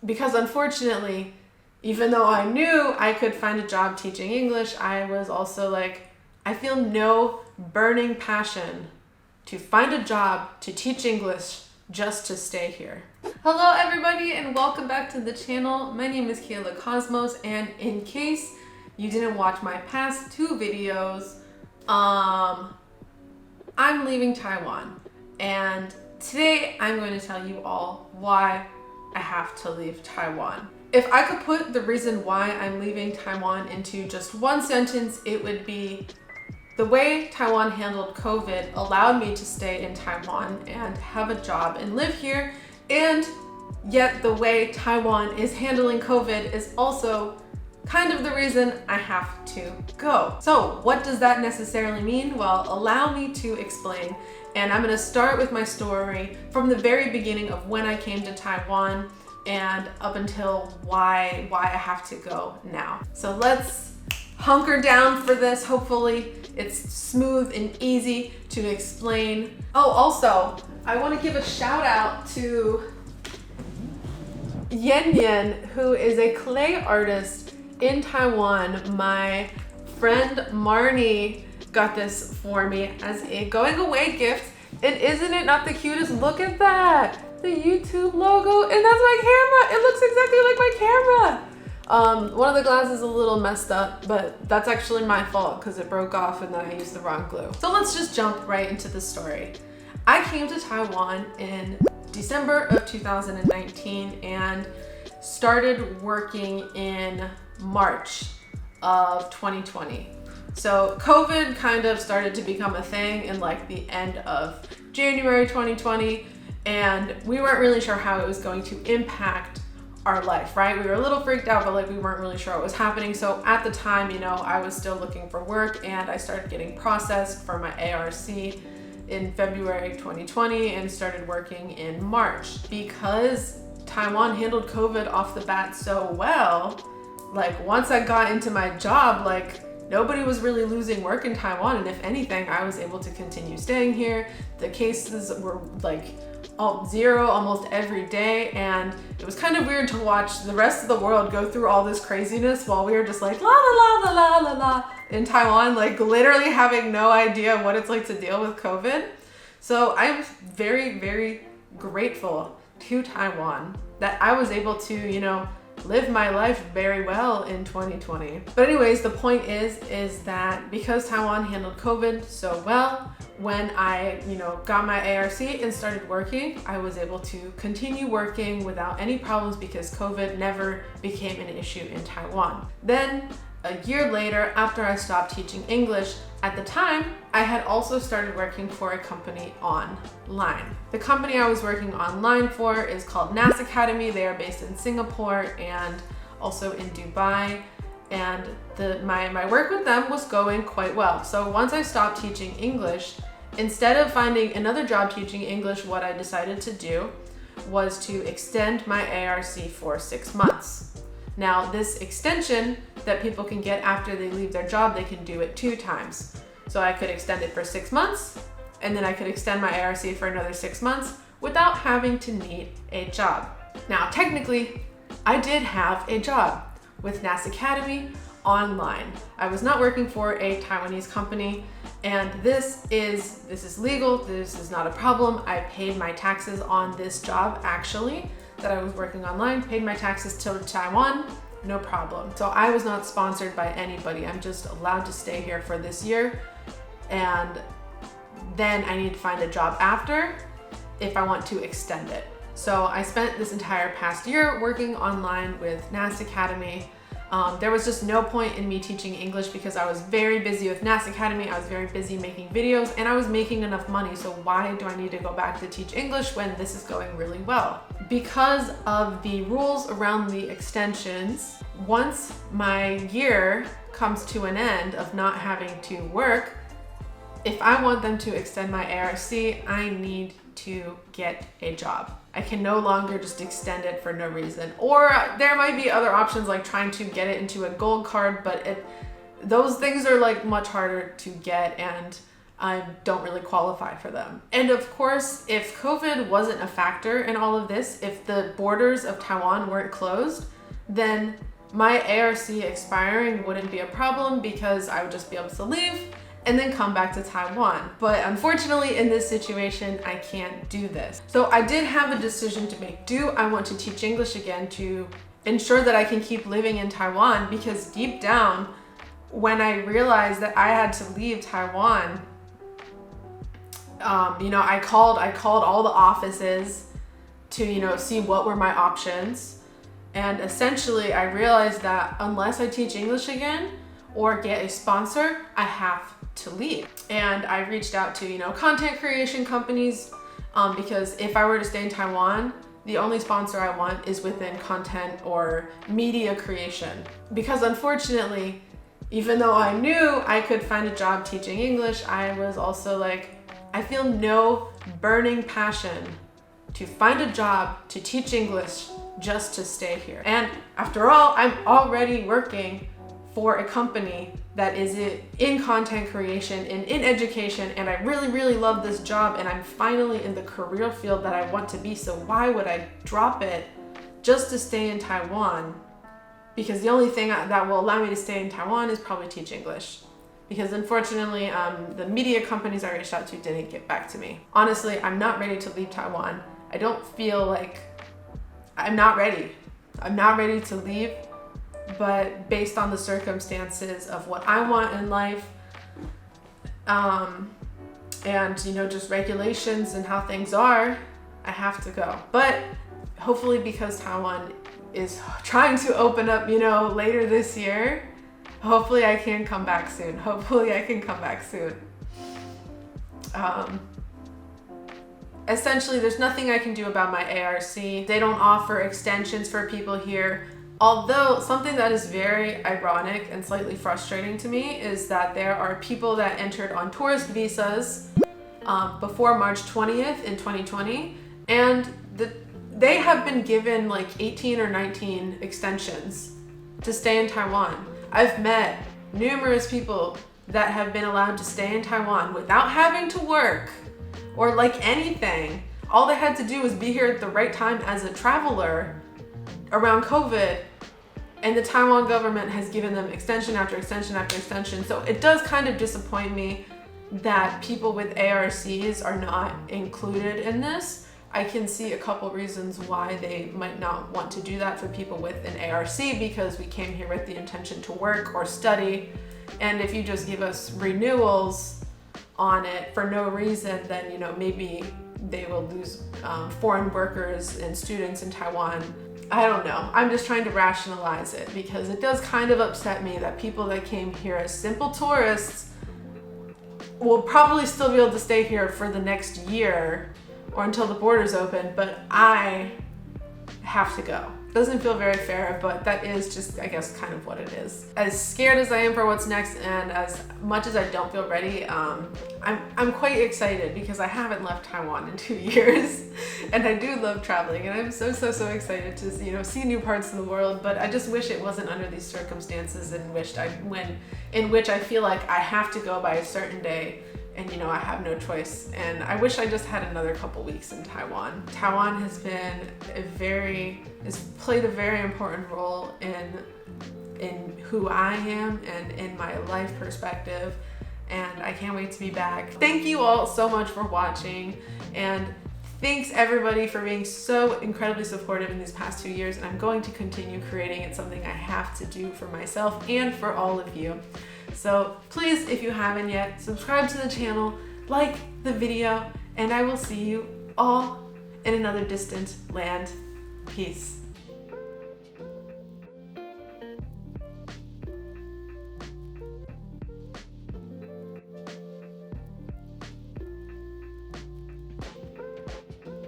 because unfortunately, even though I knew I could find a job teaching English, I was also like, I feel no burning passion to find a job to teach English just to stay here. Hello everybody and welcome back to the channel. My name is Kayla Cosmos, and in case you didn't watch my past two videos, I'm leaving Taiwan, and today I'm going to tell you all why I have to leave Taiwan. If I could put the reason why I'm leaving Taiwan into just one sentence, it would be the way Taiwan handled COVID allowed me to stay in Taiwan and have a job and live here, and yet the way Taiwan is handling COVID is also kind of the reason I have to go. So what does that necessarily mean? Well, allow me to explain, and I'm gonna start with my story from the very beginning of when I came to Taiwan and up until why I have to go now. So let's hunker down for this. Hopefully it's smooth and easy to explain. Oh, also, I want to give a shout out to Yen, who is a clay artist in Taiwan. My friend Marnie got this for me as a going away gift. And isn't it not the cutest? Look at that! The YouTube logo, and that's my camera. It looks exactly like my camera. One of the glasses is a little messed up, but that's actually my fault because it broke off and then I used the wrong glue. So let's just jump right into the story. I came to Taiwan in December of 2019 and started working in March of 2020. So COVID kind of started to become a thing in like the end of January 2020, and we weren't really sure how it was going to impact our life, right? We were a little freaked out, but like we weren't really sure what was happening. So at the time, you know, I was still looking for work, and I started getting processed for my ARC in February 2020 and started working in March. Because Taiwan handled COVID off the bat so well, like once I got into my job, like nobody was really losing work in Taiwan, and if anything, I was able to continue staying here. The cases were like zero almost every day, and it was kind of weird to watch the rest of the world go through all this craziness while we were just like la la la la la la in Taiwan, like literally having no idea what it's like to deal with COVID. So I'm very, very grateful to Taiwan that I was able to, you know, live my life very well in 2020. But anyways, the point is that because Taiwan handled COVID so well, when I, you know, got my ARC and started working, I was able to continue working without any problems because COVID never became an issue in Taiwan. Then a year later, after I stopped teaching English, at the time, I had also started working for a company online. The company I was working online for is called NAS Academy. They are based in Singapore and also in Dubai. And my work with them was going quite well. So once I stopped teaching English, instead of finding another job teaching English, what I decided to do was to extend my ARC for 6 months. Now, this extension that people can get after they leave their job, they can do it 2 times. So I could extend it for 6 months, and then I could extend my ARC for another 6 months without having to need a job. Now, technically, I did have a job with NAS Academy online. I was not working for a Taiwanese company, and this is legal. This is not a problem. I paid my taxes on this job actually that I was working online, paid my taxes to Taiwan, no problem. So I was not sponsored by anybody. I'm just allowed to stay here for this year, and then I need to find a job after if I want to extend it. So I spent this entire past year working online with NAS Academy. There was just no point in me teaching English because I was very busy with NAS Academy. I was very busy making videos, and I was making enough money. So why do I need to go back to teach English when this is going really well? Because of the rules around the extensions, once my year comes to an end of not having to work, if I want them to extend my ARC, I need to get a job. I can no longer just extend it for no reason. Or there might be other options like trying to get it into a gold card, but those things are like much harder to get, and I don't really qualify for them. And of course, if COVID wasn't a factor in all of this, if the borders of Taiwan weren't closed, then my ARC expiring wouldn't be a problem because I would just be able to leave and then come back to Taiwan. But unfortunately, in this situation, I can't do this. So I did have a decision to make. Do I want to teach English again to ensure that I can keep living in Taiwan? Because deep down, when I realized that I had to leave Taiwan, I called all the offices to, see what were my options. And essentially, I realized that unless I teach English again or get a sponsor, I have to leave. And I reached out to, content creation companies because if I were to stay in Taiwan, the only sponsor I want is within content or media creation. Because unfortunately, even though I knew I could find a job teaching English, I was also like, I feel no burning passion to find a job to teach English just to stay here. And after all, I'm already working for a company that is in content creation and in education, and I really, really love this job, and I'm finally in the career field that I want to be, so why would I drop it just to stay in Taiwan? Because the only thing that will allow me to stay in Taiwan is probably teach English. Because unfortunately, the media companies I reached out to didn't get back to me. Honestly, I'm not ready to leave Taiwan. I don't feel like I'm not ready. I'm not ready to leave, but based on the circumstances of what I want in life, and just regulations and how things are, I have to go. But hopefully, because Taiwan is trying to open up, later this year, hopefully I can come back soon. Essentially, there's nothing I can do about my ARC. They don't offer extensions for people here. Although something that is very ironic and slightly frustrating to me is that there are people that entered on tourist visas before March 20th in 2020, and they have been given like 18 or 19 extensions to stay in Taiwan. I've met numerous people that have been allowed to stay in Taiwan without having to work or like anything. All they had to do was be here at the right time as a traveler around COVID, and the Taiwan government has given them extension after extension after extension. So it does kind of disappoint me that people with ARCs are not included in this. I can see a couple reasons why they might not want to do that for people with an ARC, because we came here with the intention to work or study. And if you just give us renewals on it for no reason, then, maybe they will lose foreign workers and students in Taiwan. I don't know. I'm just trying to rationalize it because it does kind of upset me that people that came here as simple tourists will probably still be able to stay here for the next year or until the borders open, but I have to go. Doesn't feel very fair, but that is just, I guess, kind of what it is. As scared as I am for what's next, and as much as I don't feel ready, I'm quite excited because I haven't left Taiwan in 2 years, and I do love traveling, and I'm so excited to see new parts of the world. But I just wish it wasn't under these circumstances in which I feel like I have to go by a certain day. And I have no choice. And I wish I just had another couple weeks in Taiwan. Taiwan has played a very important role in who I am and in my life perspective. And I can't wait to be back. Thank you all so much for watching. And thanks everybody for being so incredibly supportive in these past 2 years. And I'm going to continue creating it, something I have to do for myself and for all of you. So please, if you haven't yet, subscribe to the channel, like the video, and I will see you all in another distant land. Peace.